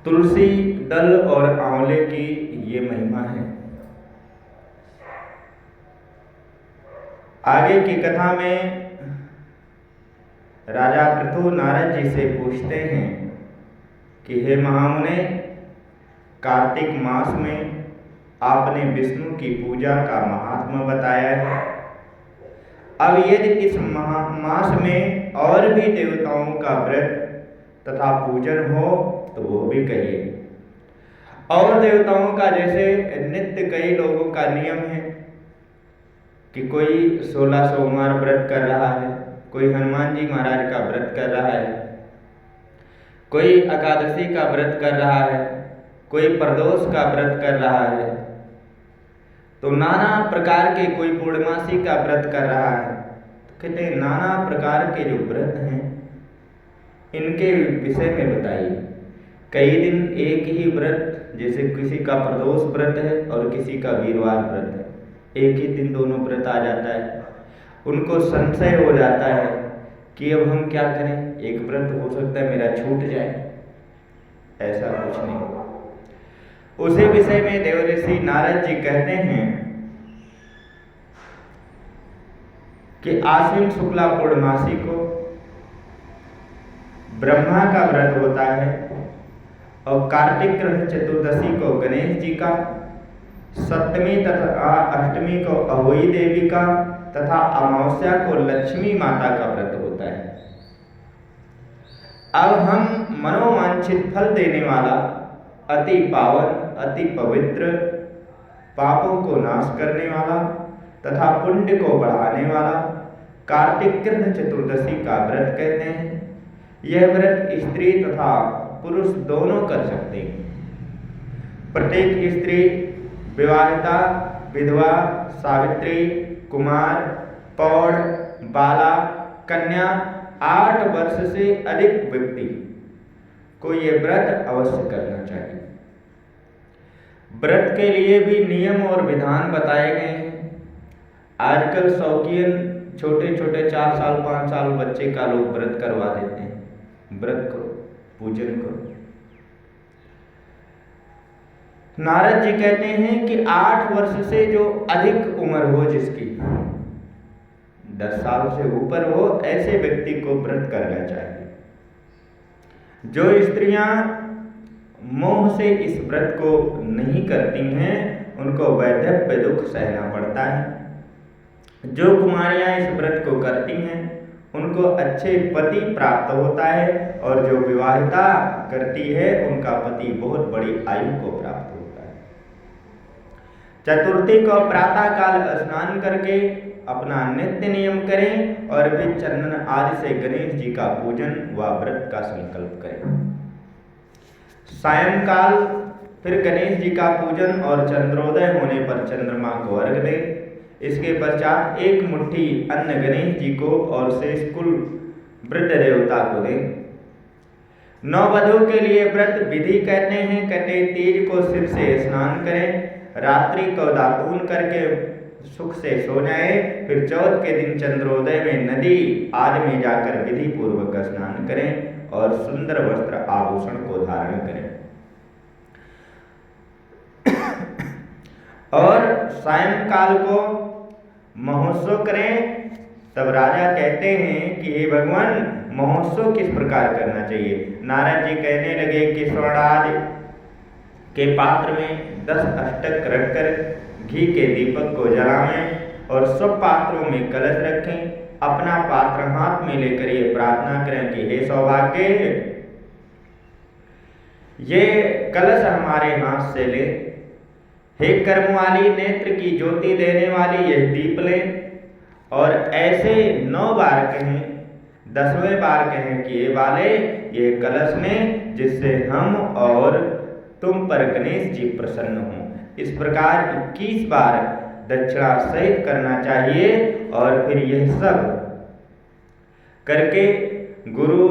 तुलसी दल और आंवले की ये महिमा है। आगे की कथा में राजा पृथु नारद जी से पूछते हैं कि हे महामुने, कार्तिक मास में आपने विष्णु की पूजा का महात्मा बताया है। अब यदि इस मास में और भी देवताओं का व्रत तथा पूजन हो तो वो भी कहिए। और देवताओं का जैसे नित्य कई लोगों का नियम है कि कोई 16 सोमवार व्रत कर रहा है, कोई हनुमान जी महाराज का व्रत कर रहा है, कोई एकादशी का व्रत कर रहा है, कोई प्रदोष का व्रत कर रहा है, तो नाना प्रकार के, कोई पूर्णमासी का व्रत कर रहा है। तो कहते हैं नाना प्रकार के जो व्रत हैं इनके विषय में बताइए। कई दिन एक ही व्रत, जैसे किसी का प्रदोष व्रत है और किसी का वीरवार व्रत है, एक ही दिन दोनों व्रत आ जाता है। उनको संशय हो जाता है कि अब हम क्या करें, एक व्रत हो सकता है मेरा छूट जाए। ऐसा कुछ नहीं। उसी विषय में देवऋषि नारद जी कहते हैं कि आश्विन शुक्ला पूर्णमासी को ब्रह्मा का व्रत होता है और कार्तिक कृष्ण चतुर्दशी को गणेश जी का, सप्तमी तथा अष्टमी को अहोई देवी का तथा अमावस्या को लक्ष्मी माता का व्रत होता है। अब हम मनोवांछित फल देने वाला, अति पावन, अति पवित्र, पापों को नाश करने वाला तथा पुण्य को बढ़ाने वाला कार्तिक कृष्ण चतुर्दशी का व्रत कहते हैं। यह व्रत स्त्री तथा पुरुष दोनों कर सकते हैं। प्रत्येक स्त्री, विवाहिता, विधवा, सावित्री, कुमार, पौढ़, बाला, कन्या, 8 वर्ष से अधिक व्यक्ति को यह व्रत अवश्य करना चाहिए। व्रत के लिए भी नियम और विधान बताए गए हैं। आजकल शौकीन छोटे छोटे 4 साल 5 साल बच्चे का लोग व्रत करवा देते हैं। व्रत करो, पूजन करो। नारद जी कहते हैं कि 8 वर्ष से जो अधिक उम्र हो, जिसकी 10 साल से ऊपर हो, ऐसे व्यक्ति को व्रत करना चाहिए। जो स्त्रियां मोह से इस व्रत को नहीं करती हैं उनको वैधव्य दुख सहना पड़ता है। जो कुमारियां इस व्रत को करती हैं उनको अच्छे पति प्राप्त होता है और जो विवाहिता करती है उनका पति बहुत बड़ी आयु को प्राप्त होता है। चतुर्थी को प्रातः काल स्नान करके अपना नित्य नियम करें और फिर चंदन आदि से गणेश जी का पूजन व व्रत का संकल्प करें। सायंकाल फिर गणेश जी का पूजन और चंद्रोदय होने पर चंद्रमा को अर्घ दें। इसके पश्चात 1 मुट्ठी अन्न गणेश जी को और शेष कुल वृद्ध देवता को दें। नववधू के लिए व्रत विधि कहते हैं। कहते तीज को सिर से स्नान करें, रात्रि को दातून करके सुख से सो जाए, फिर चौथ के दिन चंद्रोदय में नदी आदि में जाकर विधि पूर्वक स्नान करें और सुंदर वस्त्र आभूषण को धारण करें। और सायंकाल को महोत्सव करें। तब राजा कहते हैं कि हे भगवान, महोत्सव किस प्रकार करना चाहिए। नारद जी कहने लगे कि स्वर्ण आदि के पात्र में 10 अष्टक रखकर घी के दीपक को जलाएं और सब पात्रों में कलश रखें। अपना पात्र हाथ में लेकर ये प्रार्थना करें कि हे सौभाग्य, ये कलश हमारे हाथ से ले। हे कर्म वाली, नेत्र की ज्योति देने वाली यह दीप ले। और ऐसे 9 बार कहें, 10वें बार कहें कि ये वाले ये कलश में, जिससे हम और तुम पर गणेश जी प्रसन्न हों। इस प्रकार 21 बार दक्षिणा सहित करना चाहिए और फिर यह सब करके गुरु,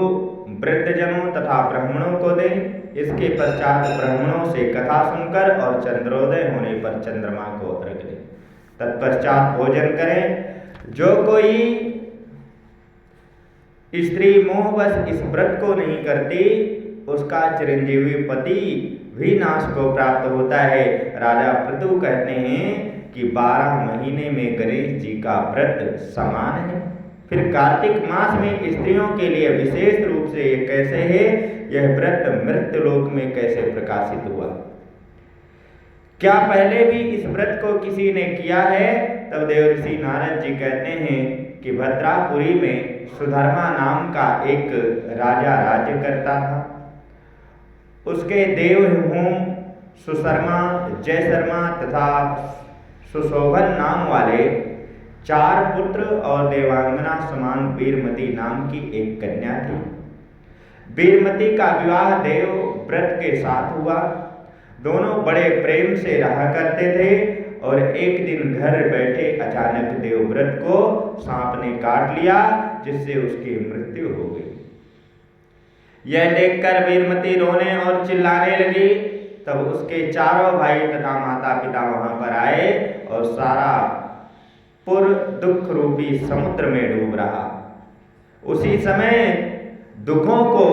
वृद्धजनों तथा ब्राह्मणों को दें। इसके पश्चात ब्राह्मणों से कथा सुनकर और चंद्रोदय होने पर चंद्रमा को अर्घ दें। तत्पश्चात भोजन करें। जो कोई स्त्री मोहवश इस व्रत को नहीं करती उसका चिरंजीवी पति भी नाश को प्राप्त होता है। राजा पृथु कहते हैं कि 12 महीने में गणेश जी का व्रत समान है। फिर कार्तिक मास में स्त्रियों के लिए विशेष रूप से ये कैसे है, यह व्रत मृत्युलोक में कैसे प्रकाशित हुआ? क्या पहले भी इस व्रत को किसी ने किया है? तब देवर्षि नारद जी कहते हैं कि भद्रापुरी में सुधर्मा नाम का एक राजा राज्य करता था। उसके देवभूम सुशर्मा, जयशर्मा तथा सुशोभन नाम वाले 4 पुत्र और देवांगना समान वीरमती नाम की एक कन्या थी। वीरमती का विवाह देव व्रत के साथ हुआ। दोनों बड़े प्रेम से रहा करते थे और एक दिन घर बैठे अचानक देवव्रत को सांप ने काट लिया, जिससे उसकी मृत्यु हो गई। यह देखकर वीरमती रोने और चिल्लाने लगी। तब उसके चारों भाई तथा माता पिता वहां पर आए और सारा पुर दुख रूपी समुद्र में डूब रहा। उसी समय दुखों को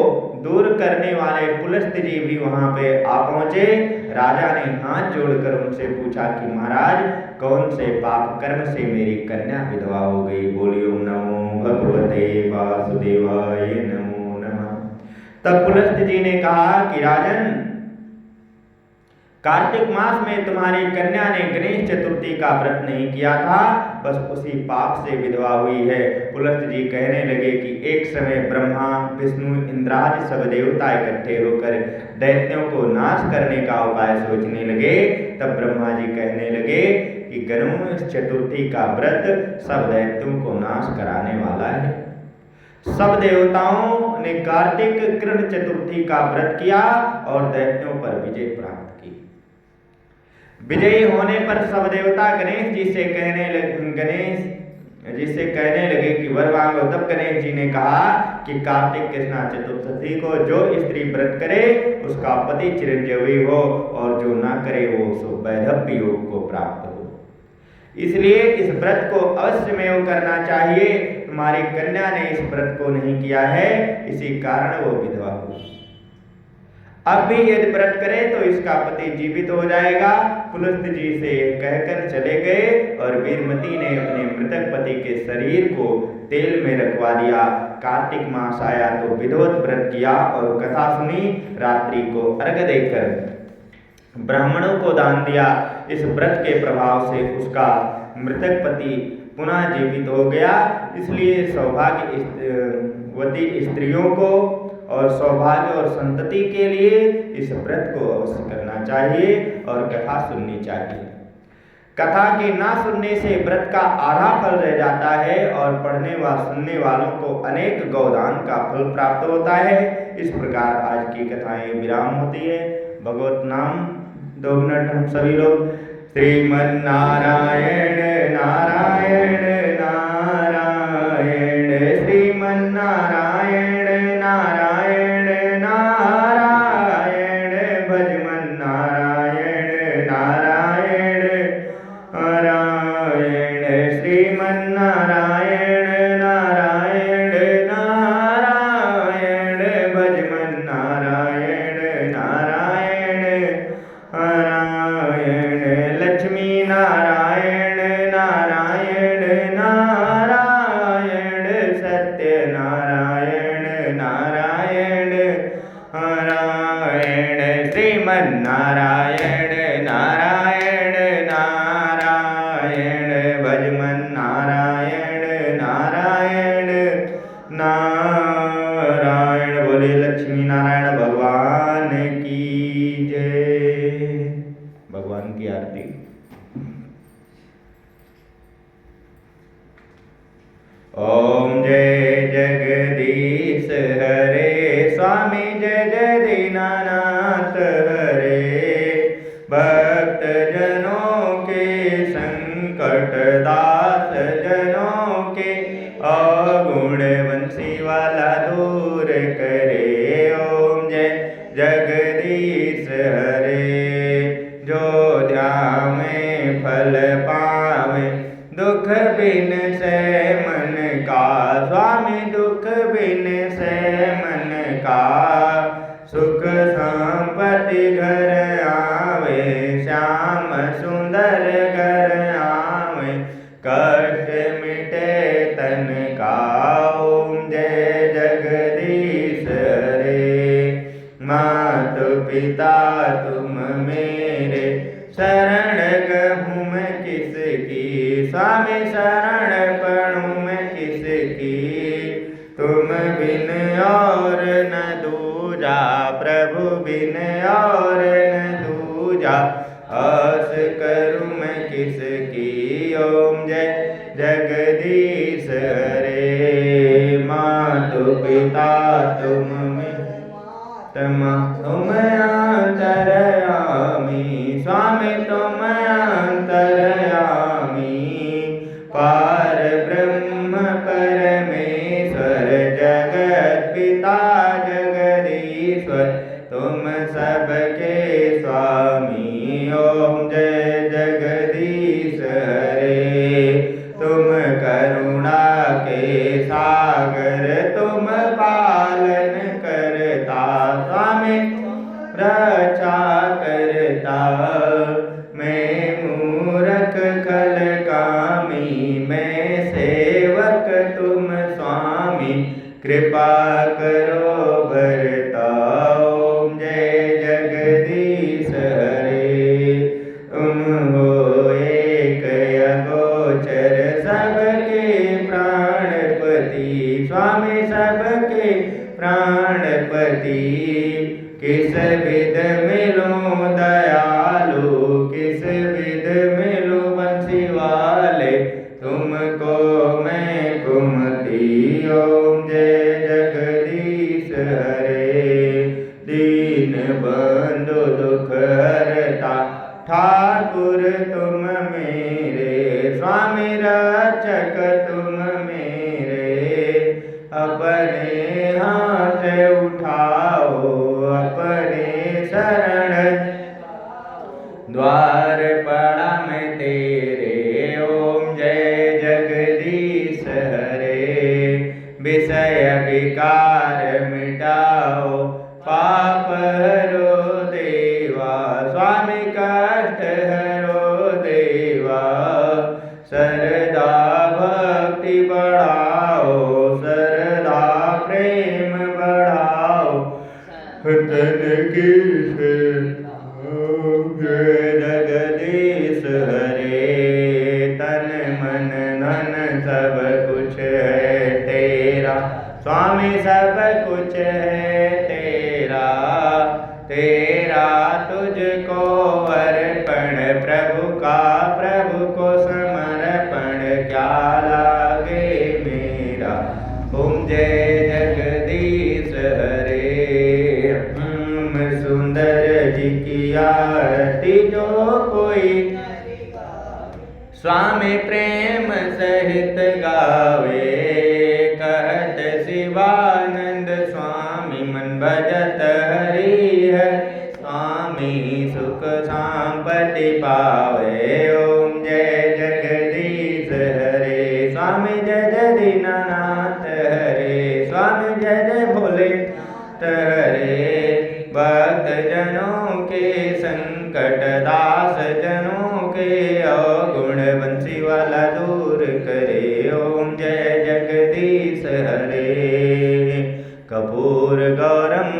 दूर करने वाले पुलस्त जी भी वहां पे आ पहुंचे। राजा ने हाथ जोड़कर उनसे पूछा कि महाराज, कौन से पाप कर्म से मेरी कन्या विधवा हो गई? बोलियो नमो भगवते वासुदेवाय नमो नमः। तब पुलस्त जी ने कहा कि राजन, कार्तिक मास में तुम्हारी कन्या ने गणेश चतुर्थी का व्रत नहीं किया था, बस उसी पाप से विधवा हुई है। पुलस्त जी कहने लगे कि एक समय ब्रह्मा, विष्णु, इंद्रादि सब देवता इकट्ठे होकर दैत्यों को नाश करने का उपाय सोचने लगे। तब ब्रह्मा जी कहने लगे कि गणेश चतुर्थी का व्रत सब दैत्यों को नाश कराने वाला है। सब देवताओं ने कार्तिक कृष्ण चतुर्थी का व्रत किया और दैत्यों पर विजय प्राप्त की। विजयी होने पर सब देवता गणेश जी से कहने लगे कि वर मांगो। तब गणेश जी ने कहा कि कार्तिक कृष्णा चतुर्थी को जो स्त्री व्रत करे उसका पति चिरंजीवी हो, और जो ना करे वो सो वैधव्य योग को प्राप्त हो। इसलिए इस व्रत को अवश्य में करना चाहिए। तुम्हारी कन्या ने इस व्रत को नहीं किया है, इसी कारण वो विधवा हुई। अब भी यदि व्रत करे तो इसका पति जीवित हो जाएगा। पुलस्त जी से कहकर चले गए और वीरमती ने अपने मृतक पति के शरीर को तेल में रखवा दिया। कार्तिक मास आया तो विधिवत व्रत किया और कथा सुनी। रात्रि को अर्घ्य देकर ब्राह्मणों को दान दिया। इस व्रत के प्रभाव से उसका मृतक पति पुनः जीवित हो गया। इसलिए सौभाग्यवती स्त्रियों को और सौभाग्य और संतति के लिए इस व्रत को अवश्य करना चाहिए और कथा सुननी चाहिए। कथा के ना सुनने से व्रत का आधा फल रह जाता है और पढ़ने व सुनने वालों को अनेक गौदान का फल प्राप्त होता है। इस प्रकार आज की कथाएं विराम होती है। भगवत नाम 2 मिनट हम सभी लोग। श्रीमन नारायण नारायण नारायण, श्रीमन नारायण नारायण नारायण, भजमन नारायण नारायण नारायण, श्रीमन नारायण नारायण नारायण, भजमन नारायण नारायण नारायण, लक्ष्मी नारायण नारायण नारायण, सत्य नारायण नारायण नारायण, श्रीमन नारायण नारायण नारायण, भजमन नारायण नारायण नारायण। बोले लक्ष्मी नारायण भगवान की जय। भगवान की आरती। ओम जय जगदीश हरे, स्वामी जय जय दीनानाथ हरे, भक्त जनों के संकट, दास जनों के अवगुण, बंसी वाला दूर करे। ओम जय जगदीश हरे, जो ध्यावे फल पावे, दुख बिन से मन का, स्वामी दुख बिन से मन का, सुख पति घर आवे, श्याम सुंदर घर आवे, कष्ट मिटे तन का। ओम जय जगदीश हरे। मातु पिता तुम मेरे, शरण गहूँ मैं किसकी, स्वामी शरण पढ़ूँ मैं किसकी। तुम बिन और न दूजा, प्रभु बिन और न दूजा, आस करूँ मैं किसकी। ओम जय जगदीश हरे। मातु पिता तुम तुम अंतर्यामी, स्वामी तुम अंतर्यामी। पार ब्रह्म परमेश्वर, जगत पिता जगदीश्वर, तुम सबके स्वामी। ओम जय जगदीश हरे। तुम करुणा के सागर, तुम पालन करता, स्वामी रक्षा करता। मैं मूरख कल कामी, मैं सेवक तुम स्वामी, कृपा करो भरता। ओम जय जगदीश हरे। तुम हो एक अगोचर, सबके प्राणपति, स्वामी सबके प्राणपति। किस विध मिलूं दयालु, किस विध मिलूं बंसी वाले, तुमको मैं कुमति। ओम जय जगदीश हरे। दीन बंधु दुख हरता, ठाकुर तुम मेरे, स्वामी रक्षक तुम मेरे। अपने हाथ उठाओ, अपने शरण द्वार पड़ा मैं तेरे। ओम जय जगदीश हरे। विषय विकार मिटाओ, पाप हरो देवा, स्वामी कष्ट हरो देवा। श्रद्धा भक्ति बढ़ाओ, श्रद्धा प्रेम बढ़ाओ, तन की जगदीश हरे। तन मन धन सब कुछ है तेरा, स्वामी सब कुछ है तेरा। तेरा तुझको अर्पण, प्रभु का प्रभु को समर्पण, क्या लागे मेरा। ओम जय जगदीश हरे। सुंदर जी की आरती जो कोई, स्वामी प्रेम सहित गावे। कहत शिवानंद स्वामी, मन भजत हरि है, स्वामी सुख संपत्ति पावे। ओम जय जगदीश हरे। स्वामी जय जय दीनानाथ हरे, स्वामी जय जय भोलेनाथ हरे। भक्त जनों के संकट, दास जनों के अवगुण, बंसी वाला दूर करे। ओम जय जगदीश हरे। कपूर गौरम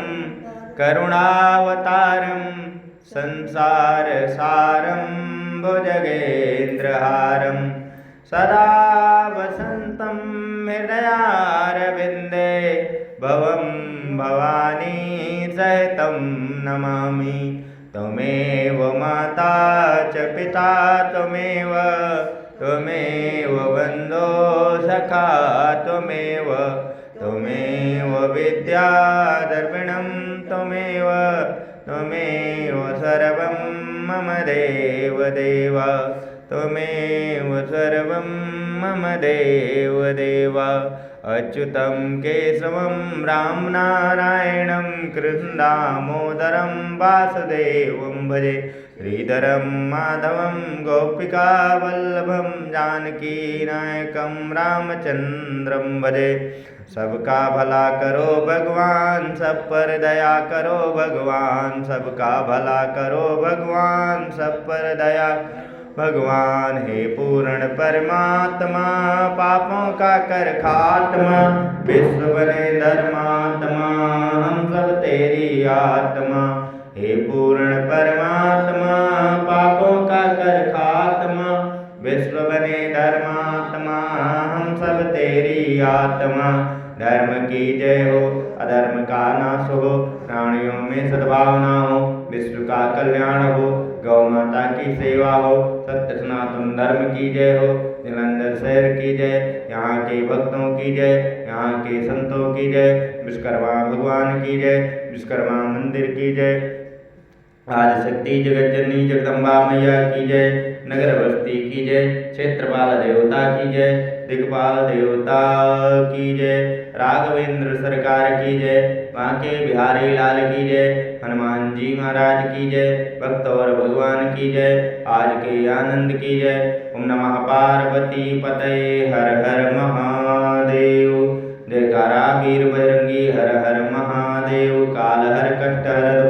करुणावतारम, संसार सारम भुजगेन्द्रहारम, सदा वसंतं हृदयारविन्दे, भवं भवानी सहितं नमामि। त्वमेव माता च पिता त्वमेव, त्वमेव बन्धो सखा त्वमेव, त्वमेव विद्या दर्पिणं त्वमेव, त्वमेव सर्वं मम देव देव, त्वमेव सर्वं मम देव देव। अच्युतं केशवं राम नारायणं, कृष्णं दामोदरं वासुदेवं भजे। श्रीधरं माधवं गोपिकावल्लभं, जानकीनायकं रामचन्द्रं भजे। सबका भला करो भगवान, सब पर दया करो भगवान। सबका भला करो भगवान, सब पर दया भगवान। हे पूर्ण परमात्मा, पापों का कर खात्मा, विश्व बने धर्मात्मा, हम सब तेरी आत्मा। हे पूर्ण परमात्मा, पापों का कर खात्मा, विश्व बने धर्मात्मा, हम सब तेरी आत्मा। धर्म की जय हो, अधर्म का नाश हो, प्राणियों में सद्भावना हो, विश्व का कल्याण हो, गौ माता की सेवा हो, सत्य सनातन धर्म की जय हो। जलंधर शहर की जय, यहाँ के भक्तों की जय, यहाँ के संतों की जय, विश्वकर्मा भगवान की जय, विश्वकर्मा मंदिर की जय। आदिशक्ति जगत जननी जगदम्बा मैया की जय। नगर बस्ती की जय, क्षेत्रपाल देवता की जय, दिग्पाल देवता की जय। राघवेंद्र सरकार की जय, बांके बिहारी लाल की जय, हनुमान जी महाराज की जय, भक्त और भगवान की जय, आज के आनंद की जय। ओम नमः पार्वती पतये, हर हर महादेव। जयकारा वीर बजरंगी, हर हर महादेव। काल हर कष्ट हर